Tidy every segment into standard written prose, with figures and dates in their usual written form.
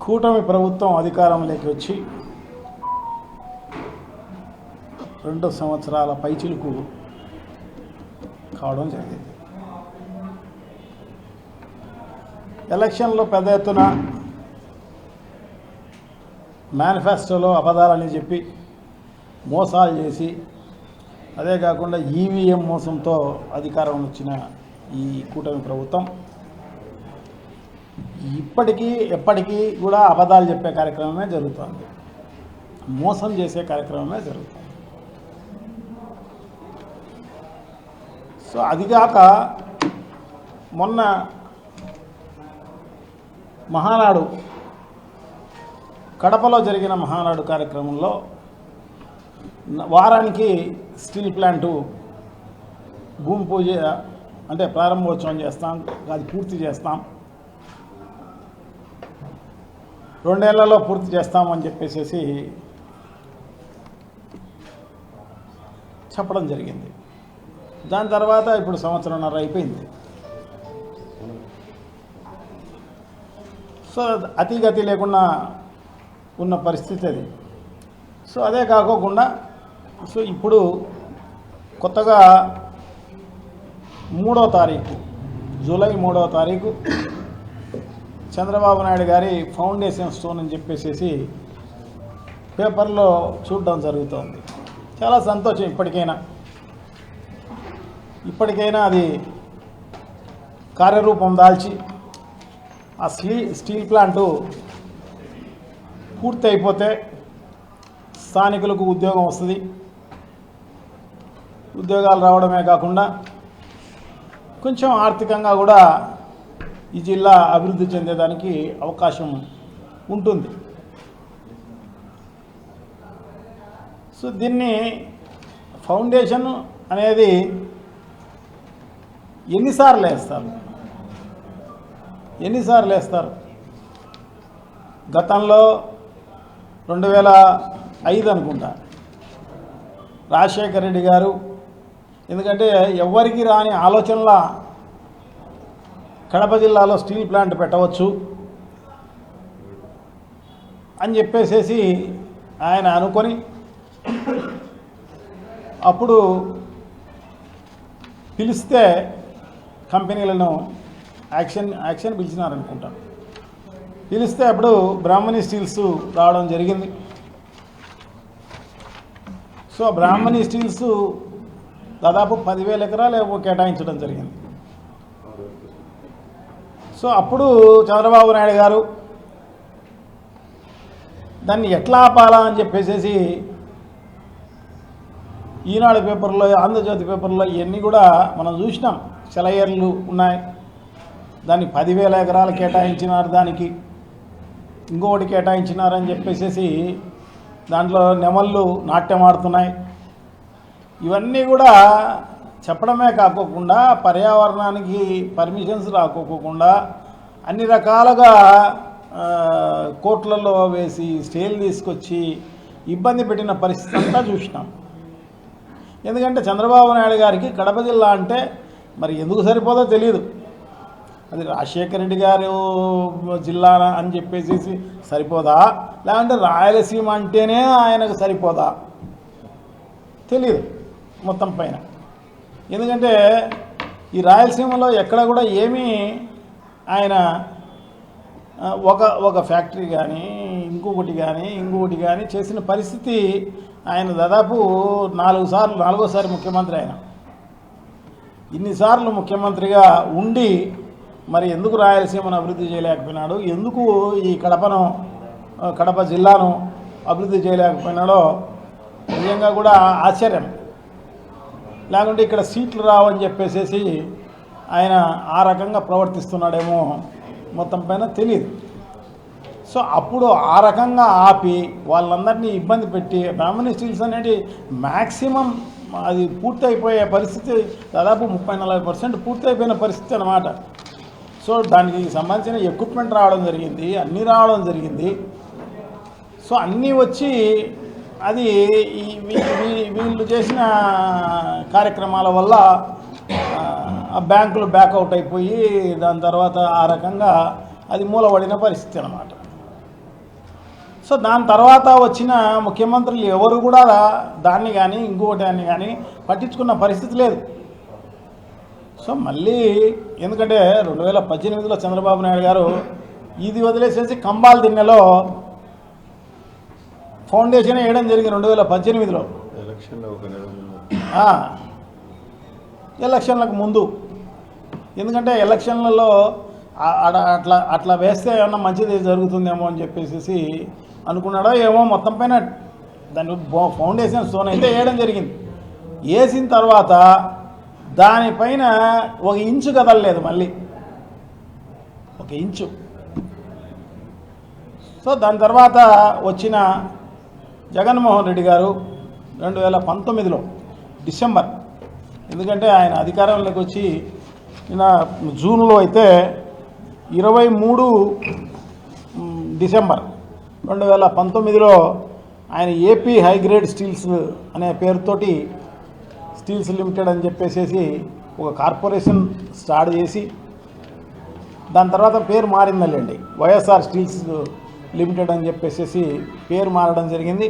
కూటమి ప్రభుత్వం అధికారంలోకి వచ్చి 2 సంవత్సరాల పైచిలుకు కావడం జరిగింది. ఎలక్షన్లో పెద్ద ఎత్తున మేనిఫెస్టోలో అబద్ధాలని చెప్పి మోసాలు చేసి, అదే కాకుండా ఈవీఎం మోసంతో అధికారం వచ్చిన ఈ కూటమి ప్రభుత్వం ఎప్పటికీ కూడా అబద్ధాలు చెప్పే కార్యక్రమమే జరుగుతుంది, మోసం చేసే కార్యక్రమమే జరుగుతుంది. సో అదిగాక మొన్న మహానాడు, కడపలో జరిగిన మహానాడు కార్యక్రమంలో వారానికి స్టీల్ ప్లాంటు భూమి పూజ అంటే ప్రారంభోత్సవం చేస్తాం, అది పూర్తి చేస్తాం, 2 ఏళ్లలో పూర్తి చేస్తామని చెప్పేసి చెప్పడం జరిగింది. దాని తర్వాత ఇప్పుడు 1.5 సంవత్సరం అయిపోయింది. సో అతిగతి లేకుండా ఉన్న పరిస్థితి అది. సో అదే కాకోకుండా సో ఇప్పుడు కొత్తగా 3వ తారీఖు, జూలై 3వ తారీఖు చంద్రబాబు నాయుడు గారి ఫౌండేషన్ స్టోన్ అని చెప్పేసి పేపర్లో చూడడం జరుగుతోంది. చాలా సంతోషం. ఇప్పటికైనా అది కార్యరూపం దాల్చి ఆ స్టీల్ ప్లాంటు పూర్తి అయిపోతే స్థానికులకు ఉద్యోగం వస్తుంది. ఉద్యోగాలు రావడమే కాకుండా కొంచెం ఆర్థికంగా కూడా ఈ జిల్లా అభివృద్ధి చెందేదానికి అవకాశం ఉంటుంది. సో దీన్ని ఫౌండేషన్ అనేది ఎన్నిసార్లు వేస్తారు? గతంలో 2005 అనుకుంటా రాజశేఖర రెడ్డి గారు, ఎందుకంటే ఎవరికి రాని ఆలోచనల కడప జిల్లాలో స్టీల్ ప్లాంట్ పెట్టవచ్చు అని చెప్పేసి ఆయన అనుకొని అప్పుడు పిలిస్తే కంపెనీలను యాక్షన్ పిలిచినారనుకుంటా. పిలిస్తే అప్పుడు బ్రాహ్మణి స్టీల్స్ రావడం జరిగింది. సో బ్రాహ్మణి స్టీల్స్ దాదాపు 10,000 ఎకరాలు కేటాయించడం జరిగింది. సో అప్పుడు చంద్రబాబు నాయుడు గారు దాన్ని ఎట్లా ఆపాలా అని చెప్పేసి ఈనాడు పేపర్లో, ఆంధ్రజ్యోతి పేపర్లో ఇవన్నీ కూడా మనం చూసినాం. సెలయర్లు ఉన్నాయి, దాన్ని 10,000 ఎకరాలు కేటాయించినారు, దానికి ఇంకొకటి కేటాయించినారని చెప్పేసి దాంట్లో నెమళ్ళు నాట్యం ఆడుతున్నాయి. ఇవన్నీ కూడా చెప్పడమే కాకోకుండా పర్యావరణానికి పర్మిషన్స్ రాకోకుండా అన్ని రకాలుగా కోర్టులలో వేసి స్టేలు తీసుకొచ్చి ఇబ్బంది పెట్టిన పరిస్థితి అంతా చూసినాం. ఎందుకంటే చంద్రబాబు నాయుడు గారికి కడప జిల్లా అంటే మరి ఎందుకు సరిపోదో తెలియదు. అది రాజశేఖర రెడ్డి గారు జిల్లా అని చెప్పేసి సరిపోదా, లేదంటే రాయలసీమ అంటేనే ఆయనకు సరిపోదా తెలియదు మొత్తం పైన. ఎందుకంటే ఈ రాయలసీమలో ఎక్కడ కూడా ఏమీ ఆయన ఒక ఫ్యాక్టరీ కానీ ఇంకొకటి కానీ చేసిన పరిస్థితి ఆయన దాదాపు 4సారి ముఖ్యమంత్రి. ఆయన ఇన్నిసార్లు ముఖ్యమంత్రిగా ఉండి మరి ఎందుకు రాయలసీమను అభివృద్ధి చేయలేకపోయినాడు, ఎందుకు ఈ కడప జిల్లాను అభివృద్ధి చేయలేకపోయినాడో నిజంగా కూడా ఆశ్చర్యం. లేకుంటే ఇక్కడ సీట్లు రావని చెప్పేసి ఆయన ఆ రకంగా ప్రవర్తిస్తున్నాడేమో మొత్తం పైన తెలియదు. సో అప్పుడు ఆ రకంగా ఆపి వాళ్ళందరినీ ఇబ్బంది పెట్టి బ్రాహ్మణి స్టీల్స్ అనేది మ్యాక్సిమం అది పూర్తయిపోయే పరిస్థితి, దాదాపు 30-40% పూర్తయిపోయిన పరిస్థితి అన్నమాట. సో దానికి సంబంధించిన ఎక్విప్మెంట్ రావడం జరిగింది, అన్నీ రావడం జరిగింది. సో అన్నీ వచ్చి అది వీళ్ళు చేసిన కార్యక్రమాల వల్ల బ్యాంకులు బ్యాకౌట్ అయిపోయి దాని తర్వాత ఆ రకంగా అది మూలపడిన పరిస్థితి అన్నమాట. సో దాని తర్వాత వచ్చిన ముఖ్యమంత్రులు ఎవరు కూడా దాన్ని కానీ ఇంకొకటి దాన్ని కానీ పట్టించుకున్న పరిస్థితి లేదు. సో మళ్ళీ ఎందుకంటే 2018లో చంద్రబాబు నాయుడు గారు ఇది వదిలేసేసి కంబాల్ దిన్నెలో ఫౌండేషన్ వేయడం జరిగింది 2018లో ఎలక్షన్లకు ముందు. ఎందుకంటే ఎలక్షన్లలో అట్లా వేస్తే ఏమన్నా మంచిది జరుగుతుందేమో అని చెప్పేసి అనుకున్నాడో ఏమో, మొత్తం పైన దాని ఫౌండేషన్ స్టోన్ అయితే వేయడం జరిగింది. వేసిన తర్వాత దానిపైన 1 ఇంచు కదలలేదు, మళ్ళీ 1 ఇంచు. సో దాని తర్వాత వచ్చిన జగన్మోహన్ రెడ్డి గారు 2019లో డిసెంబర్, ఎందుకంటే ఆయన అధికారంలోకి వచ్చి నిన్న జూన్లో అయితే 23 డిసెంబర్ 2019లో ఆయన ఏపీ హైగ్రేడ్ స్టీల్స్ అనే పేరుతోటి స్టీల్స్ లిమిటెడ్ అని చెప్పేసి ఒక కార్పొరేషన్ స్టార్ట్ చేసి, దాని తర్వాత పేరు మారిందండి, వైఎస్ఆర్ స్టీల్స్ లిమిటెడ్ అని చెప్పేసి పేరు మారడం జరిగింది.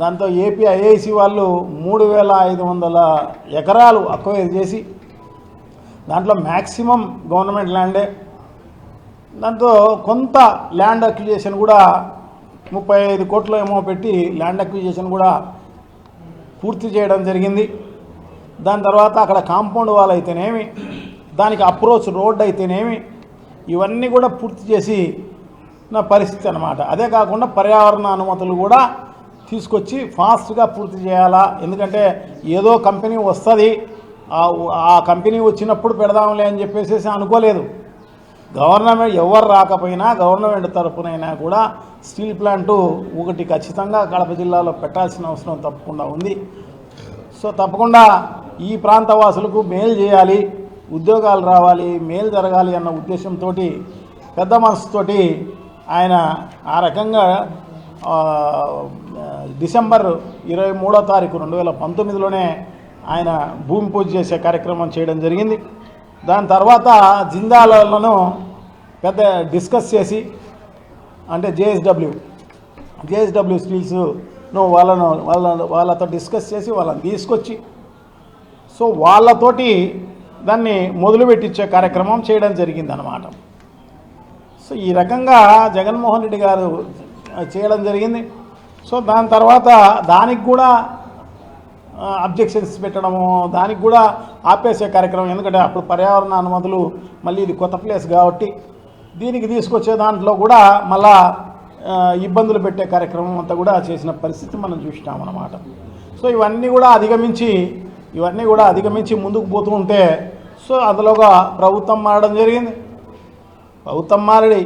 దాంతో ఏపీ ఐఐసి వాళ్ళు 3500 ఎకరాలు అక్వైర్ చేసి, దాంట్లో మ్యాక్సిమం గవర్నమెంట్ ల్యాండే, దాంతో కొంత ల్యాండ్ అక్విజిషన్ కూడా 35 కోట్లు ఏమో పెట్టి ల్యాండ్ అక్విజిషన్ కూడా పూర్తి చేయడం జరిగింది. దాని తర్వాత అక్కడ కాంపౌండ్ వాల్ అయితేనేమి, దానికి అప్రోచ్ రోడ్ అయితేనేమి, ఇవన్నీ కూడా పూర్తి చేసి నా పరిస్థితి అన్నమాట. అదే కాకుండా పర్యావరణ అనుమతులు కూడా తీసుకొచ్చి ఫాస్ట్గా పూర్తి చేయాలా. ఎందుకంటే ఏదో కంపెనీ వస్తుంది, ఆ కంపెనీ వచ్చినప్పుడు పెడదాంలే అని చెప్పేసి అనుకోలేదు. గవర్నమెంట్ ఎవరు రాకపోయినా గవర్నమెంట్ తరఫునైనా కూడా స్టీల్ ప్లాంటు ఒకటి ఖచ్చితంగా కడప జిల్లాలో పెట్టాల్సిన అవసరం తప్పకుండా ఉంది. సో తప్పకుండా ఈ ప్రాంత వాసులకు మేలు చేయాలి, ఉద్యోగాలు రావాలి, మేలు జరగాలి అన్న ఉద్దేశంతో పెద్ద మనసుతోటి ఆయన ఆ రకంగా డిసెంబర్ 23వ తారీఖు 2019లోనే ఆయన భూమి పూజ చేసే కార్యక్రమం చేయడం జరిగింది. దాని తర్వాత జిందాలను పెద్ద డిస్కస్ చేసి, అంటే జేఎస్డబ్ల్యూ స్టీల్స్ను వాళ్ళతో డిస్కస్ చేసి వాళ్ళని తీసుకొచ్చి, సో వాళ్ళతోటి దాన్ని మొదలుపెట్టించే కార్యక్రమం చేయడం జరిగిందనమాట. సో ఈ రకంగా జగన్మోహన్ రెడ్డి గారు చేయడం జరిగింది. సో దాని తర్వాత దానికి కూడా అబ్జెక్షన్స్ పెట్టడము, దానికి కూడా ఆపేసే కార్యక్రమం, ఎందుకంటే అప్పుడు పర్యావరణ అనుమతులు మళ్ళీ ఇది కొత్త ప్లేస్ కాబట్టి దీనికి తీసుకొచ్చే దాంట్లో కూడా మళ్ళా ఇబ్బందులు పెట్టే కార్యక్రమం అంతా కూడా చేసిన పరిస్థితి మనం చూసినాం అన్నమాట. సో ఇవన్నీ కూడా అధిగమించి ముందుకు పోతూ ఉంటే, సో అందులోగా ప్రభుత్వం మారడం జరిగింది. ప్రభుత్వం మారడి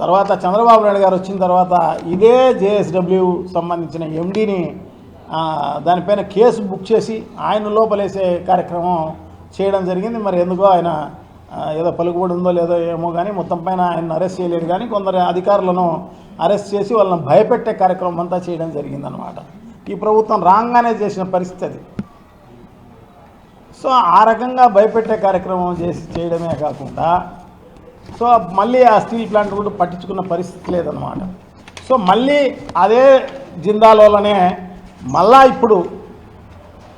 తర్వాత చంద్రబాబు నాయుడు గారు వచ్చిన తర్వాత ఇదే జేఎస్డబ్ల్యూ సంబంధించిన ఎండీని దానిపైన కేసు బుక్ చేసి ఆయన లోపలేసే కార్యక్రమం చేయడం జరిగింది. మరి ఎందుకో ఆయన ఏదో పలుకుబడి ఉందో లేదో ఏమో కానీ మొత్తం పైన ఆయన అరెస్ట్ చేయలేదు, కానీ కొందరు అధికారులను అరెస్ట్ చేసి వాళ్ళని భయపెట్టే కార్యక్రమం అంతా చేయడం జరిగిందనమాట. ఈ ప్రభుత్వం రాగానే చేసిన పరిస్థితి అది. సో ఆ రకంగా భయపెట్టే కార్యక్రమం చేయడమే కాకుండా, సో మళ్ళీ ఆ స్టీల్ ప్లాంట్ కూడా పట్టించుకున్న పరిస్థితి లేదన్నమాట. సో మళ్ళీ అదే జిందాలోనే మళ్ళా ఇప్పుడు,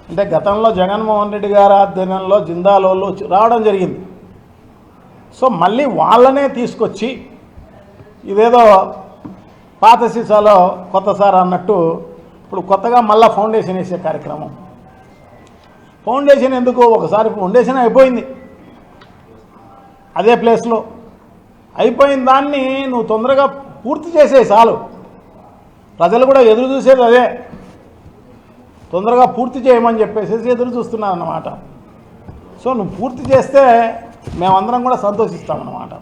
అంటే గతంలో జగన్మోహన్ రెడ్డి గారి ఆధ్వర్యంలో జిందాలోళ్ళు రావడం జరిగింది. సో మళ్ళీ వాళ్ళనే తీసుకొచ్చి ఇదేదో పాత సీసాలో కొత్త సార్ అన్నట్టు ఇప్పుడు కొత్తగా మళ్ళీ ఫౌండేషన్ వేసే కార్యక్రమం. ఫౌండేషన్ ఎందుకు, ఒకసారి ఫౌండేషన్ అయిపోయింది అదే ప్లేస్లో, అయిపోయిన దాన్ని నువ్వు తొందరగా పూర్తి చేసే చాలు. ప్రజలు కూడా ఎదురు చూసేది అదే, తొందరగా పూర్తి చేయమని చెప్పేసి ఎదురు చూస్తున్నారన్నమాట. సో నువ్వు పూర్తి చేస్తే మేమందరం కూడా సంతోషిస్తామన్నమాట.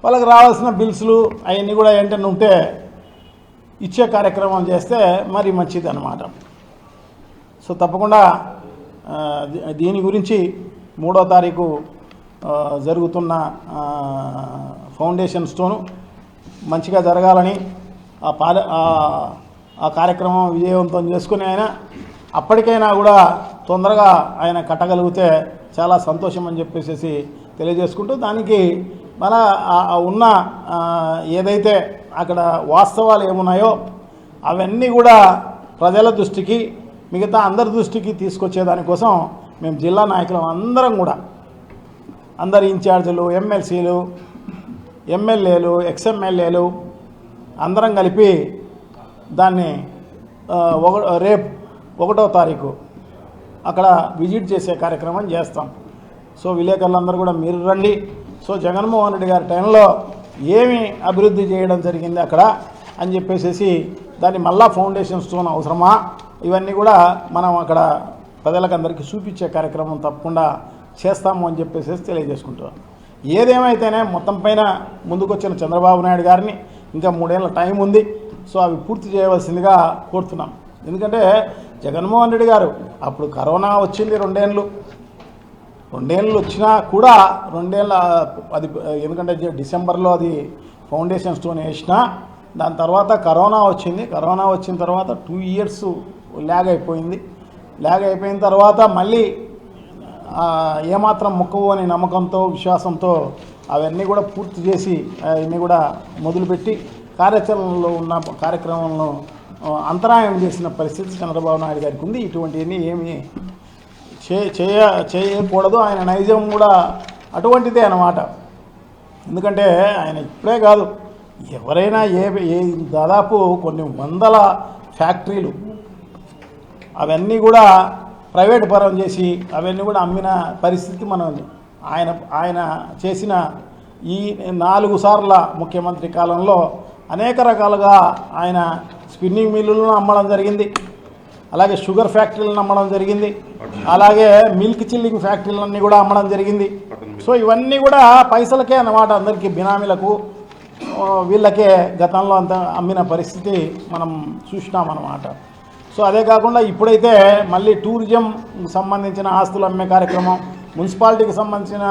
వాళ్ళకి రావాల్సిన బిల్స్లు అవన్నీ కూడా ఏంటంటే ఉంటే ఇచ్చే కార్యక్రమం చేస్తే మరి మంచిది అన్నమాట. సో తప్పకుండా దీని గురించి 3వ తారీఖు జరుగుతున్న ఫౌండేషన్ స్టోను మంచిగా జరగాలని ఆ కార్యక్రమం విజయవంతం చేసుకుని ఆయన అప్పటికైనా కూడా తొందరగా ఆయన కట్టగలిగితే చాలా సంతోషం అని చెప్పేసి తెలియజేసుకుంటూ, దానికి మన ఉన్న ఏదైతే అక్కడ వాస్తవాలు ఏమున్నాయో అవన్నీ కూడా ప్రజల దృష్టికి మిగతా అందరి దృష్టికి తీసుకొచ్చేదానికోసం మేము జిల్లా నాయకులం అందరం కూడా అందరి ఇన్ఛార్జీలు ఎమ్మెల్సీలు ఎమ్మెల్యేలు ఎక్స్ఎమ్మెల్యేలు అందరం కలిపి దాన్ని రేపు 1వ తారీఖు అక్కడ విజిట్ చేసే కార్యక్రమం చేస్తాం. సో విలేకరులందరూ కూడా మీరు రండి. సో జగన్మోహన్ రెడ్డి గారి టైంలో ఏమి అభివృద్ధి చేయడం జరిగింది అక్కడ అని చెప్పేసి దాన్ని మళ్ళా ఫౌండేషన్ స్టోన్ అవసరమా ఇవన్నీ కూడా మనం అక్కడ ప్రజలకందరికీ చూపించే కార్యక్రమం తప్పకుండా చేస్తాము అని చెప్పేసి తెలియజేసుకుంటున్నాం. ఏదేమైతేనే మొత్తం పైన ముందుకొచ్చిన చంద్రబాబు నాయుడు గారిని ఇంకా 3 ఏళ్ళ టైం ఉంది. సో అవి పూర్తి చేయవలసిందిగా కోరుతున్నాం. ఎందుకంటే జగన్మోహన్ రెడ్డి గారు అప్పుడు కరోనా వచ్చింది 2 ఏళ్ళు వచ్చినా కూడా 2 ఏళ్ళ అది ఎందుకంటే డిసెంబర్లో అది ఫౌండేషన్ స్టోన్ వేసినా దాని తర్వాత కరోనా వచ్చింది. కరోనా వచ్చిన తర్వాత 2 ఇయర్స్ ల్యాగ్ అయిపోయిన తర్వాత మళ్ళీ ఏమాత్రం మొక్కవు అని నమ్మకంతో విశ్వాసంతో అవన్నీ కూడా పూర్తి చేసి అవన్నీ కూడా మొదలుపెట్టి కార్యాచరణలో ఉన్న కార్యక్రమంలో అంతరాయం చేసిన పరిస్థితి చంద్రబాబు నాయుడు గారికి ఉంది. ఇటువంటివన్నీ ఏమి చేయకూడదు. ఆయన నైజం కూడా అటువంటిదే అన్నమాట. ఎందుకంటే ఆయన ఇప్పుడే కాదు, ఎవరైనా దాదాపు కొన్ని వందల ఫ్యాక్టరీలు అవన్నీ కూడా ప్రైవేట్ పరం చేసి అవన్నీ కూడా అమ్మిన పరిస్థితి మనం ఆయన చేసిన ఈ 4 సార్ల ముఖ్యమంత్రి కాలంలో అనేక రకాలుగా ఆయన స్పిన్నింగ్ మిల్లులను అమ్మడం జరిగింది, అలాగే షుగర్ ఫ్యాక్టరీలను అమ్మడం జరిగింది, అలాగే మిల్క్ చిల్లింగ్ ఫ్యాక్టరీలన్నీ కూడా అమ్మడం జరిగింది. సో ఇవన్నీ కూడా పైసలకే అన్నమాట, అందరికీ బినామీలకు వీళ్ళకే గతంలో అంత అమ్మిన పరిస్థితి మనం చూసినామన్నమాట. సో అదే కాకుండా ఇప్పుడైతే మళ్ళీ టూరిజం సంబంధించిన ఆస్తులు అమ్మే కార్యక్రమం, మున్సిపాలిటీకి సంబంధించిన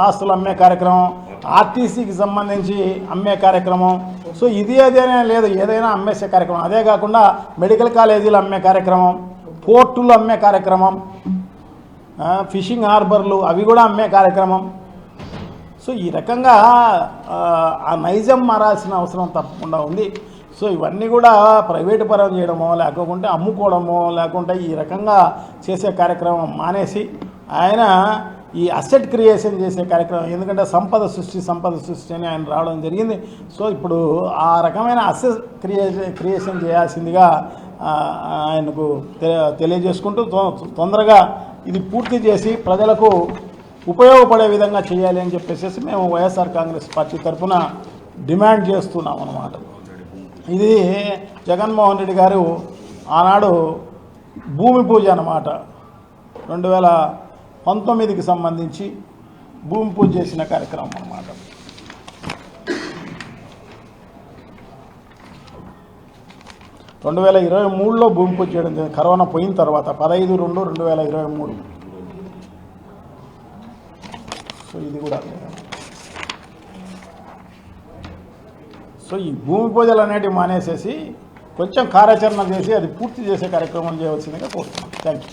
ఆస్తులు అమ్మే కార్యక్రమం, ఆర్టీసీకి సంబంధించి అమ్మే కార్యక్రమం. సో ఇది అదేనే లేదు, ఏదైనా అమ్మేసే కార్యక్రమం. అదే కాకుండా మెడికల్ కాలేజీలు అమ్మే కార్యక్రమం, పోర్టులు అమ్మే కార్యక్రమం, ఫిషింగ్ హార్బర్లు అవి కూడా అమ్మే కార్యక్రమం. సో ఈ రకంగా ఆ నైజం మారాల్సిన అవసరం తప్పకుండా ఉంది. సో ఇవన్నీ కూడా ప్రైవేటు పరం చేయడమో లేకుంటే అమ్ముకోవడమో లేకుంటే ఈ రకంగా చేసే కార్యక్రమం మానేసి ఆయన ఈ అసెట్ క్రియేషన్ చేసే కార్యక్రమం, ఎందుకంటే సంపద సృష్టి అని ఆయన రావడం జరిగింది. సో ఇప్పుడు ఆ రకమైన అసెట్ క్రియేషన్ చేయాల్సిందిగా ఆయనకు తెలియజేసుకుంటూ తొందరగా ఇది పూర్తి చేసి ప్రజలకు ఉపయోగపడే విధంగా చేయాలి అని చెప్పేసి మేము వైఎస్ఆర్ కాంగ్రెస్ పార్టీ తరఫున డిమాండ్ చేస్తున్నాం అన్నమాట. ఇది జగన్మోహన్ రెడ్డి గారు ఆనాడు భూమి పూజ అన్నమాట, 2019కి సంబంధించి భూమి పూజ చేసిన కార్యక్రమం అన్నమాట. రెండు 2023లో భూమి పూజ చేయడం జరిగింది, కరోనా పోయిన తర్వాత 15/2/2023. సో ఇది కూడా సో ఈ భూమి పూజలు అనేటివి మానేసేసి కొంచెం కార్యాచరణ చేసి అది పూర్తి చేసే కార్యక్రమం చేయవలసిందిగా కోరుతున్నాను. Thank you.